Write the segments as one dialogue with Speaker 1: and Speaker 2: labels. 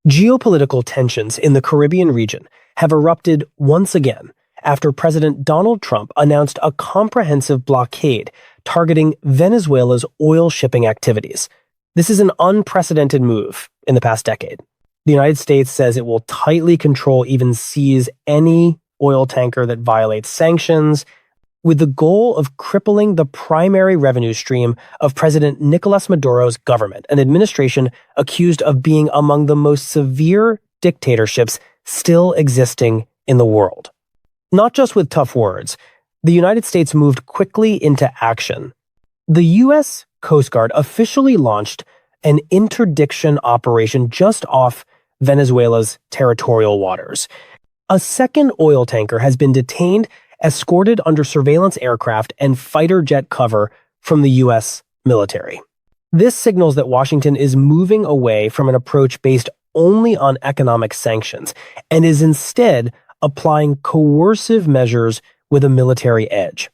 Speaker 1: Geopolitical tensions in the Caribbean region have erupted once again after President Donald Trump announced a comprehensive blockade targeting Venezuela's oil shipping activities. This is an unprecedented move in the past decade. The United States says it will tightly control, even seize any oil tanker that violates sanctions, with the goal of crippling the primary revenue stream of President Nicolás Maduro's government, an administration accused of being among the most severe dictatorships still existing in the world. Not just with tough words, the United States moved quickly into action. The U.S. Coast Guard officially launched an interdiction operation just off Venezuela's territorial waters. A second oil tanker has been detained, escorted under surveillance aircraft and fighter jet cover from the U.S. military. This signals that Washington is moving away from an approach based only on economic sanctions and is instead applying coercive measures with a military edge.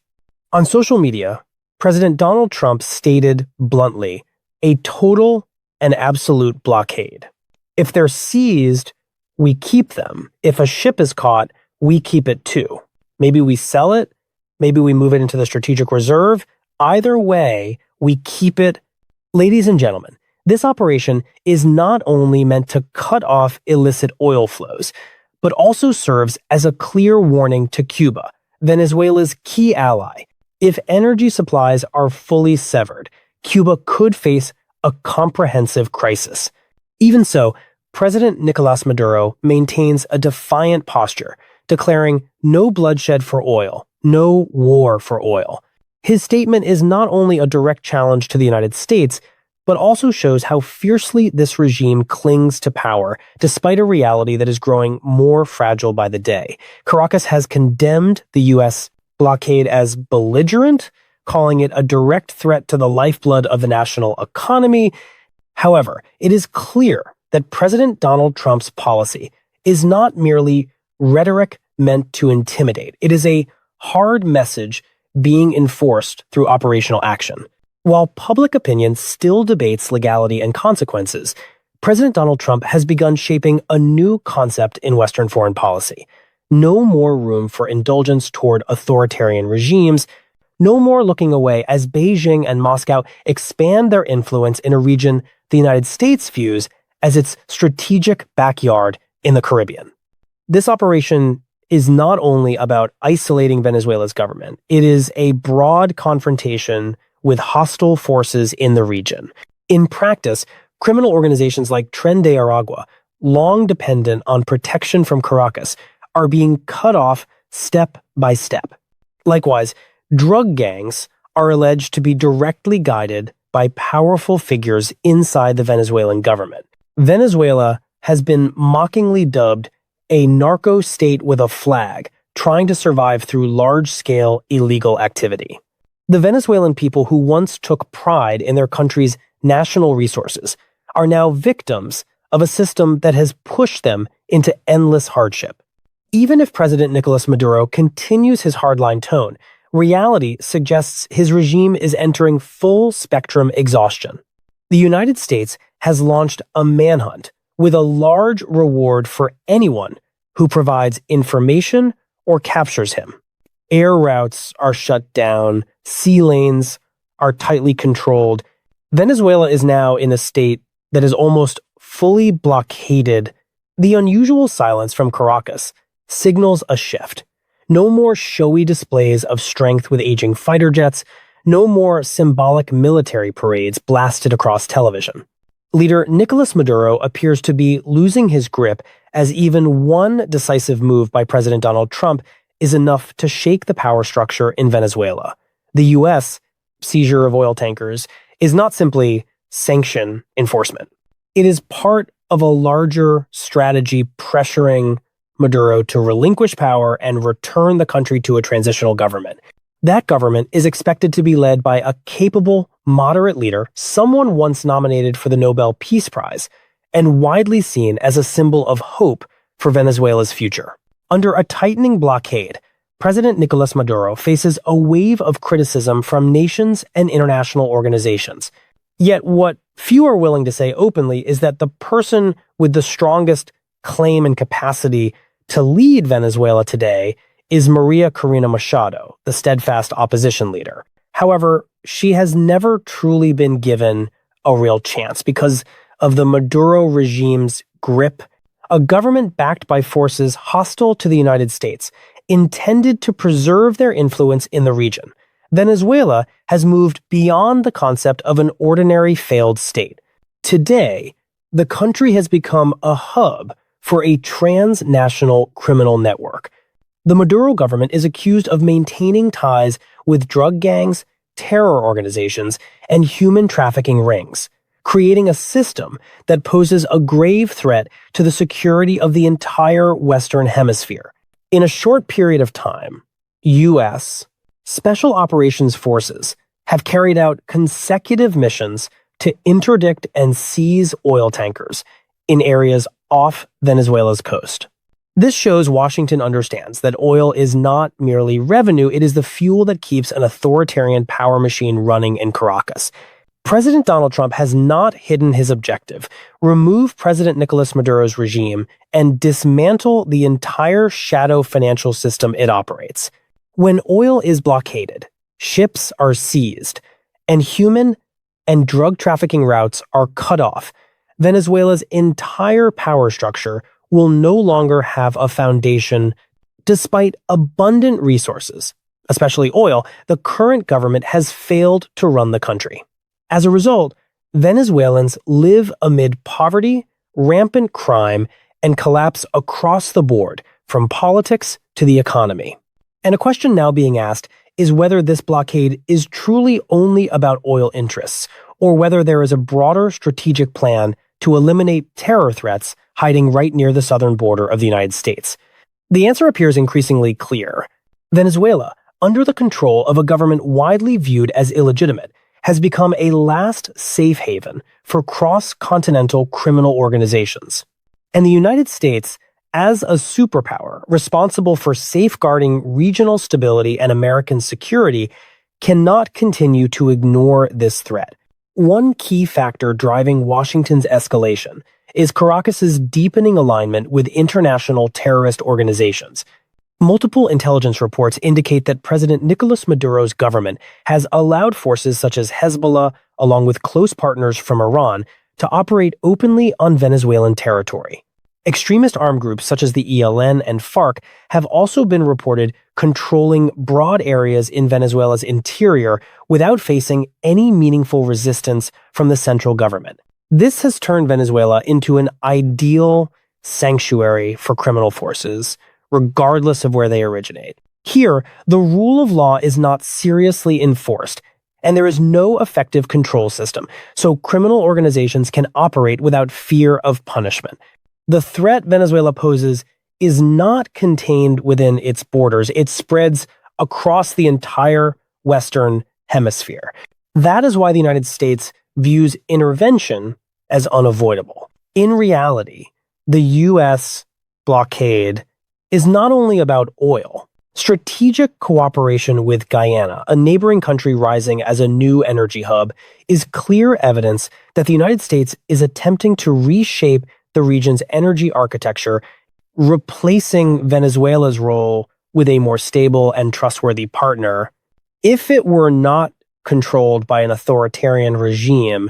Speaker 1: On social media, President Donald Trump stated bluntly, "A total and absolute blockade. If they're seized, we keep them. If a ship is caught, we keep it too. Maybe we sell it, maybe we move it into the strategic reserve. Either way, we keep it." Ladies and gentlemen, this operation is not only meant to cut off illicit oil flows, but also serves as a clear warning to Cuba, Venezuela's key ally. If energy supplies are fully severed, Cuba could face a comprehensive crisis. Even so, President Nicolás Maduro maintains a defiant posture, declaring no bloodshed for oil, no war for oil. His statement is not only a direct challenge to the United States, but also shows how fiercely this regime clings to power, despite a reality that is growing more fragile by the day. Caracas has condemned the U.S. blockade as belligerent, calling it a direct threat to the lifeblood of the national economy. However, it is clear that President Donald Trump's policy is not merely rhetoric meant to intimidate. It is a hard message being enforced through operational action. While public opinion still debates legality and consequences, President Donald Trump has begun shaping a new concept in Western foreign policy. No more room for indulgence toward authoritarian regimes, no more looking away as Beijing and Moscow expand their influence in a region the United States views as its strategic backyard in the Caribbean. This operation is not only about isolating Venezuela's government, it is a broad confrontation with hostile forces in the region. In practice, criminal organizations like Tren de Aragua, long dependent on protection from Caracas, are being cut off step by step. Likewise, drug gangs are alleged to be directly guided by powerful figures inside the Venezuelan government. Venezuela has been mockingly dubbed a narco state with a flag, trying to survive through large-scale illegal activity. The Venezuelan people who once took pride in their country's national resources are now victims of a system that has pushed them into endless hardship. Even if President Nicolás Maduro continues his hardline tone, reality suggests his regime is entering full-spectrum exhaustion. The United States has launched a manhunt with a large reward for anyone who provides information or captures him. Air routes are shut down, sea lanes are tightly controlled. Venezuela is now in a state that is almost fully blockaded. The unusual silence from Caracas signals a shift. No more showy displays of strength with aging fighter jets, no more symbolic military parades blasted across television. Leader Nicolás Maduro appears to be losing his grip, as even one decisive move by President Donald Trump is enough to shake the power structure in Venezuela. The U.S. seizure of oil tankers is not simply sanction enforcement. It is part of a larger strategy pressuring Maduro to relinquish power and return the country to a transitional government. That government is expected to be led by a capable, moderate leader, someone once nominated for the Nobel Peace Prize, and widely seen as a symbol of hope for Venezuela's future. Under a tightening blockade, President Nicolás Maduro faces a wave of criticism from nations and international organizations. Yet what few are willing to say openly is that the person with the strongest claim and capacity to lead Venezuela today is Maria Corina Machado, the steadfast opposition leader. However, she has never truly been given a real chance because of the Maduro regime's grip, a government backed by forces hostile to the United States, intended to preserve their influence in the region. Venezuela has moved beyond the concept of an ordinary failed state. Today, the country has become a hub for a transnational criminal network. The Maduro government is accused of maintaining ties with drug gangs, terror organizations, and human trafficking rings, creating a system that poses a grave threat to the security of the entire Western Hemisphere. In a short period of time, U.S. Special Operations Forces have carried out consecutive missions to interdict and seize oil tankers in areas off Venezuela's coast. This shows Washington understands that oil is not merely revenue, it is the fuel that keeps an authoritarian power machine running in Caracas. President Donald Trump has not hidden his objective: remove President Nicolás Maduro's regime and dismantle the entire shadow financial system it operates. When oil is blockaded, ships are seized, and human and drug trafficking routes are cut off, Venezuela's entire power structure will no longer have a foundation. Despite abundant resources, especially oil, the current government has failed to run the country. As a result, Venezuelans live amid poverty, rampant crime, and collapse across the board, from politics to the economy. And a question now being asked is whether this blockade is truly only about oil interests, or whether there is a broader strategic plan to eliminate terror threats hiding right near the southern border of the United States. The answer appears increasingly clear. Venezuela, under the control of a government widely viewed as illegitimate, has become a last safe haven for cross-continental criminal organizations. And the United States, as a superpower responsible for safeguarding regional stability and American security, cannot continue to ignore this threat. One key factor driving Washington's escalation is Caracas's deepening alignment with international terrorist organizations. Multiple intelligence reports indicate that President Nicolás Maduro's government has allowed forces such as Hezbollah, along with close partners from Iran, to operate openly on Venezuelan territory. Extremist armed groups such as the ELN and FARC have also been reported controlling broad areas in Venezuela's interior without facing any meaningful resistance from the central government. This has turned Venezuela into an ideal sanctuary for criminal forces, regardless of where they originate. Here, the rule of law is not seriously enforced, and there is no effective control system, so criminal organizations can operate without fear of punishment. The threat Venezuela poses is not contained within its borders. It spreads across the entire Western Hemisphere. That is why the United States views intervention as unavoidable. In reality, the U.S. blockade is not only about oil. Strategic cooperation with Guyana, a neighboring country rising as a new energy hub, is clear evidence that the United States is attempting to reshape the region's energy architecture, replacing Venezuela's role with a more stable and trustworthy partner. If it were not controlled by an authoritarian regime,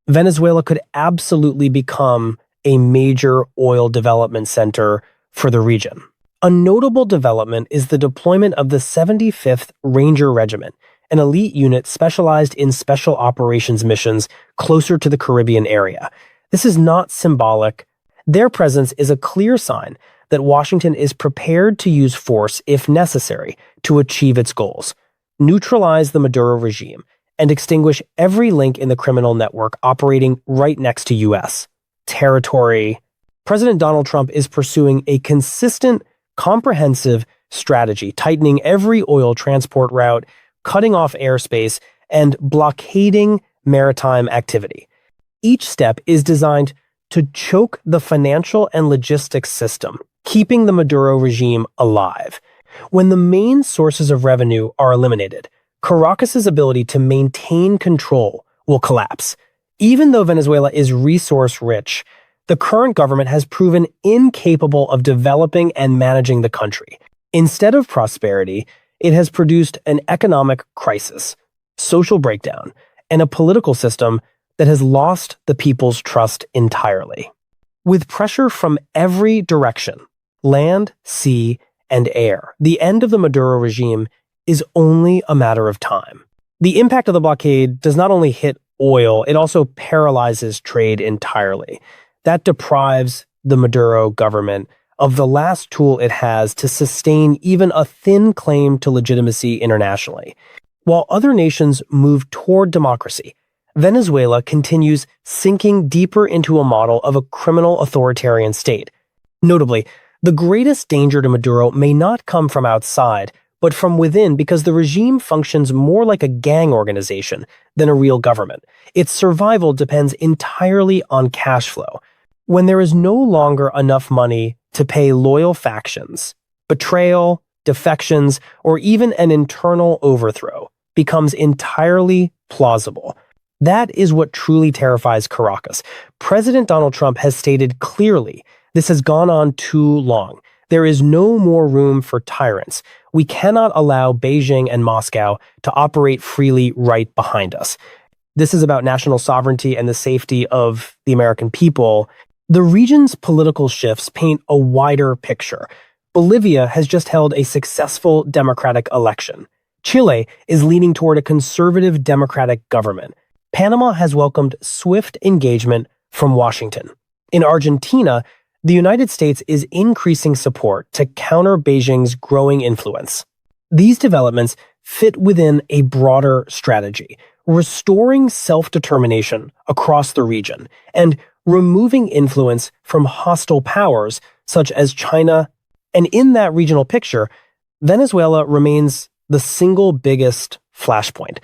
Speaker 1: Venezuela could absolutely become a major oil development center for the region. A notable development is the deployment of the 75th Ranger Regiment, an elite unit specialized in special operations missions closer to the Caribbean area. This is not symbolic. Their presence is a clear sign that Washington is prepared to use force if necessary to achieve its goals, neutralize the Maduro regime, and extinguish every link in the criminal network operating right next to U.S. territory. President Donald Trump is pursuing a consistent, comprehensive strategy, tightening every oil transport route, cutting off airspace, and blockading maritime activity. Each step is designed to choke the financial and logistics system, keeping the Maduro regime alive. When the main sources of revenue are eliminated, Caracas's ability to maintain control will collapse, Even though Venezuela is resource-rich, the current government has proven incapable of developing and managing the country. Instead of prosperity, it has produced an economic crisis, social breakdown, and a political system that has lost the people's trust entirely. With pressure from every direction, land, sea, and air, the end of the Maduro regime is only a matter of time. The impact of the blockade does not only hit oil, it also paralyzes trade entirely. That deprives the Maduro government of the last tool it has to sustain even a thin claim to legitimacy internationally. While other nations move toward democracy, Venezuela continues sinking deeper into a model of a criminal authoritarian state. Notably, the greatest danger to Maduro may not come from outside, but from within, because the regime functions more like a gang organization than a real government. Its survival depends entirely on cash flow. When there is no longer enough money to pay loyal factions, betrayal, defections, or even an internal overthrow becomes entirely plausible. That is what truly terrifies Caracas. President Donald Trump has stated clearly, this has gone on too long. There is no more room for tyrants. We cannot allow Beijing and Moscow to operate freely right behind us. This is about national sovereignty and the safety of the American people. The region's political shifts paint a wider picture. Bolivia has just held a successful democratic election. Chile is leaning toward a conservative democratic government. Panama has welcomed swift engagement from Washington. In Argentina, the United States is increasing support to counter Beijing's growing influence. These developments fit within a broader strategy, restoring self-determination across the region and removing influence from hostile powers such as China. And in that regional picture, Venezuela remains the single biggest flashpoint,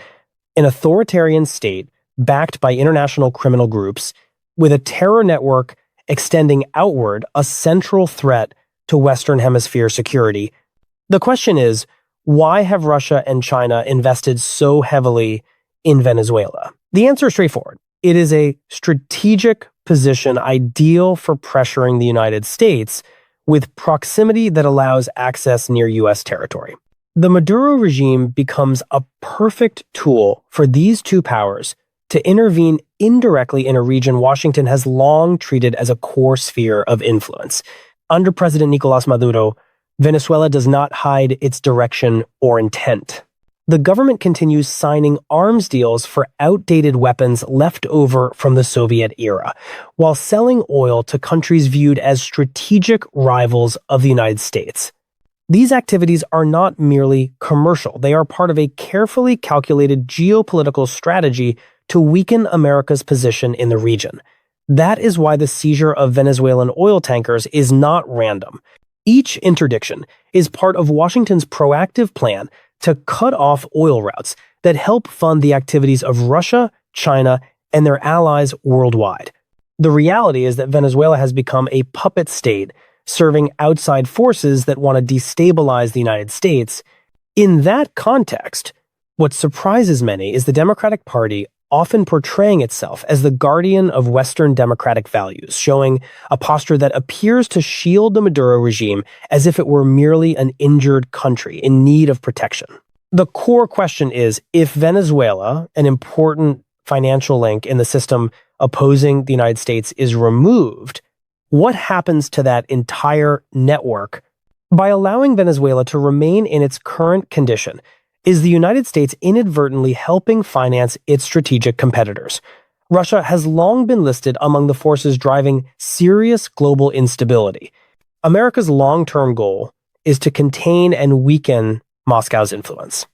Speaker 1: an authoritarian state backed by international criminal groups with a terror network extending outward, a central threat to Western Hemisphere security. The question is, why have Russia and China invested so heavily in Venezuela? The answer is straightforward. It is a strategic position ideal for pressuring the United States with proximity that allows access near U.S. territory. The Maduro regime becomes a perfect tool for these two powers to intervene indirectly in a region Washington has long treated as a core sphere of influence. Under President Nicolás Maduro, Venezuela does not hide its direction or intent. The government continues signing arms deals for outdated weapons left over from the Soviet era, while selling oil to countries viewed as strategic rivals of the United States. These activities are not merely commercial. They are part of a carefully calculated geopolitical strategy to weaken America's position in the region. That is why the seizure of Venezuelan oil tankers is not random. Each interdiction is part of Washington's proactive plan to cut off oil routes that help fund the activities of Russia, China, and their allies worldwide. The reality is that Venezuela has become a puppet state, serving outside forces that want to destabilize the United States. In that context, what surprises many is the Democratic Party often portraying itself as the guardian of Western democratic values, showing a posture that appears to shield the Maduro regime as if it were merely an injured country in need of protection. The core question is, if Venezuela, an important financial link in the system opposing the United States, is removed, what happens to that entire network? By allowing Venezuela to remain in its current condition, is the United States inadvertently helping finance its strategic competitors? Russia has long been listed among the forces driving serious global instability. America's long-term goal is to contain and weaken Moscow's influence.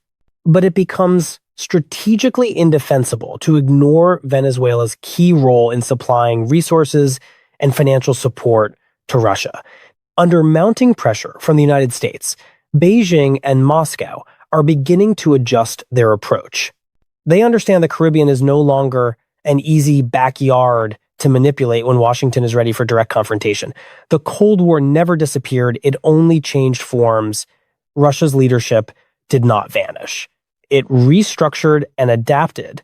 Speaker 1: But it becomes strategically indefensible to ignore Venezuela's key role in supplying resources and financial support to Russia. Under mounting pressure from the United States, Beijing and Moscow are beginning to adjust their approach. They understand the Caribbean is no longer an easy backyard to manipulate when Washington is ready for direct confrontation. The Cold War never disappeared, it only changed forms. Russia's leadership did not vanish. It restructured and adapted,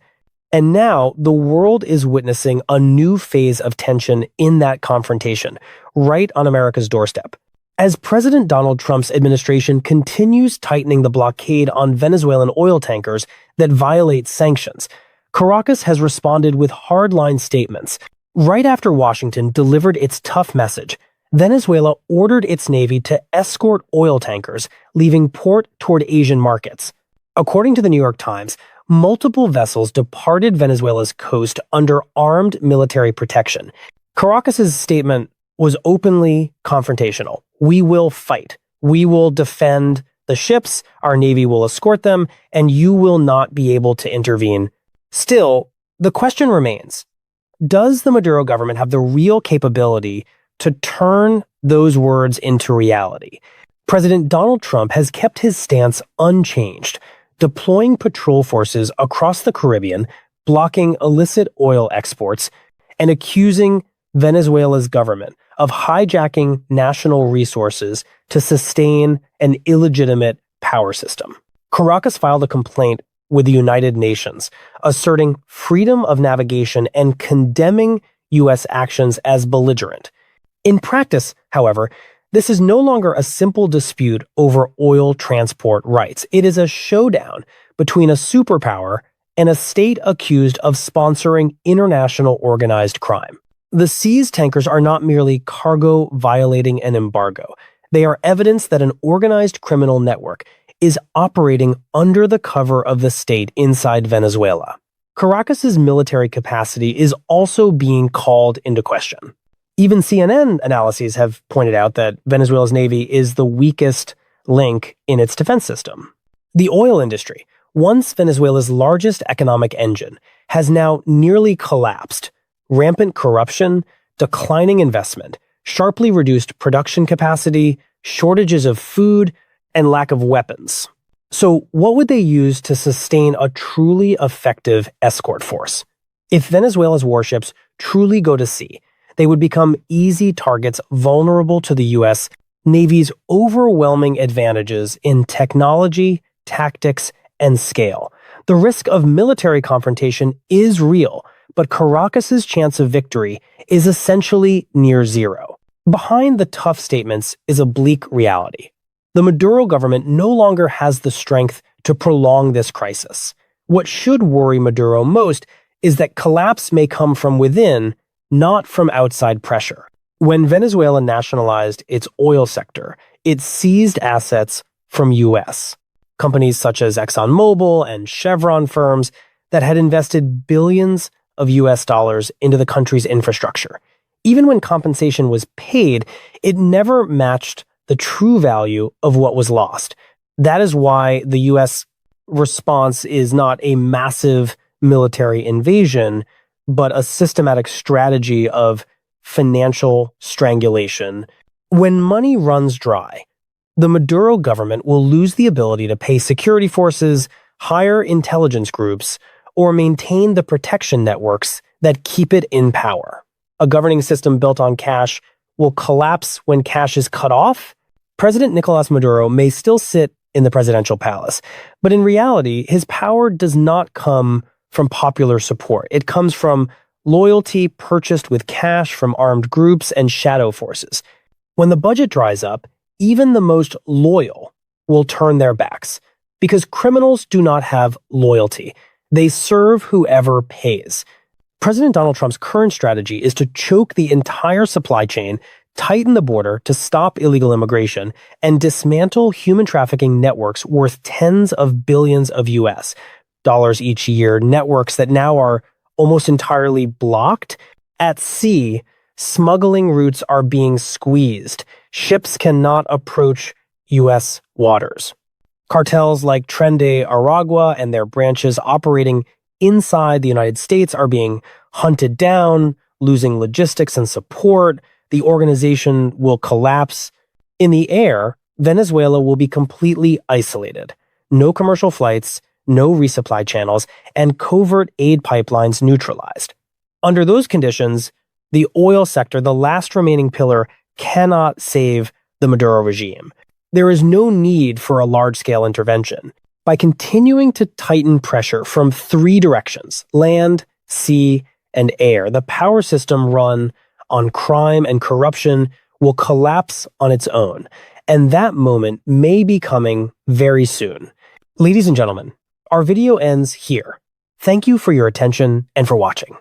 Speaker 1: And now the world is witnessing a new phase of tension in that confrontation, right on America's doorstep. As President Donald Trump's administration continues tightening the blockade on Venezuelan oil tankers that violate sanctions, Caracas has responded with hardline statements. Right after Washington delivered its tough message, Venezuela ordered its navy to escort oil tankers leaving port toward Asian markets. According to the New York Times, multiple vessels departed Venezuela's coast under armed military protection. Caracas's statement was openly confrontational. We will fight. We will defend the ships, our navy will escort them, and you will not be able to intervene. Still, the question remains, does the Maduro government have the real capability to turn those words into reality? President Donald Trump has kept his stance unchanged, deploying patrol forces across the Caribbean, blocking illicit oil exports, and accusing Venezuela's government of hijacking national resources to sustain an illegitimate power system. Caracas filed a complaint with the United Nations, asserting freedom of navigation and condemning U.S. actions as belligerent. In practice, however, this is no longer a simple dispute over oil transport rights. It is a showdown between a superpower and a state accused of sponsoring international organized crime. The seized tankers are not merely cargo violating an embargo. They are evidence that an organized criminal network is operating under the cover of the state inside Venezuela. Caracas's military capacity is also being called into question. Even CNN analyses have pointed out that Venezuela's navy is the weakest link in its defense system. The oil industry, once Venezuela's largest economic engine, has now nearly collapsed. Rampant corruption, declining investment, sharply reduced production capacity, shortages of food, and lack of weapons. So what would they use to sustain a truly effective escort force? If Venezuela's warships truly go to sea, they would become easy targets vulnerable to the U.S. Navy's overwhelming advantages in technology, tactics, and scale. The risk of military confrontation is real, but Caracas's chance of victory is essentially near zero. Behind the tough statements is a bleak reality. The Maduro government no longer has the strength to prolong this crisis. What should worry Maduro most is that collapse may come from within, not from outside pressure. When Venezuela nationalized its oil sector, it seized assets from U.S. companies such as ExxonMobil and Chevron firms that had invested billions of U.S. dollars into the country's infrastructure. Even when compensation was paid, it never matched the true value of what was lost. That is why the U.S. response is not a massive military invasion, but a systematic strategy of financial strangulation. When money runs dry, the Maduro government will lose the ability to pay security forces, hire intelligence groups, or maintain the protection networks that keep it in power. A governing system built on cash will collapse when cash is cut off. President Nicolás Maduro may still sit in the presidential palace, but in reality, his power does not come from popular support. It comes from loyalty purchased with cash from armed groups and shadow forces. When the budget dries up, even the most loyal will turn their backs, because criminals do not have loyalty. They serve whoever pays. President Donald Trump's current strategy is to choke the entire supply chain, tighten the border to stop illegal immigration, and dismantle human trafficking networks worth tens of billions of U.S. dollars each year, networks that now are almost entirely blocked. At sea, smuggling routes are being squeezed. Ships cannot approach U.S. waters. Cartels like Tren de Aragua and their branches operating inside the United States are being hunted down, losing logistics and support. The organization will collapse. In the air, Venezuela will be completely isolated. No commercial flights, no resupply channels, and covert aid pipelines neutralized. Under those conditions, the oil sector, the last remaining pillar, cannot save the Maduro regime. There is no need for a large-scale intervention. By continuing to tighten pressure from three directions, land, sea, and air, the power system run on crime and corruption will collapse on its own, and that moment may be coming very soon. Ladies and gentlemen, our video ends here. Thank you for your attention and for watching.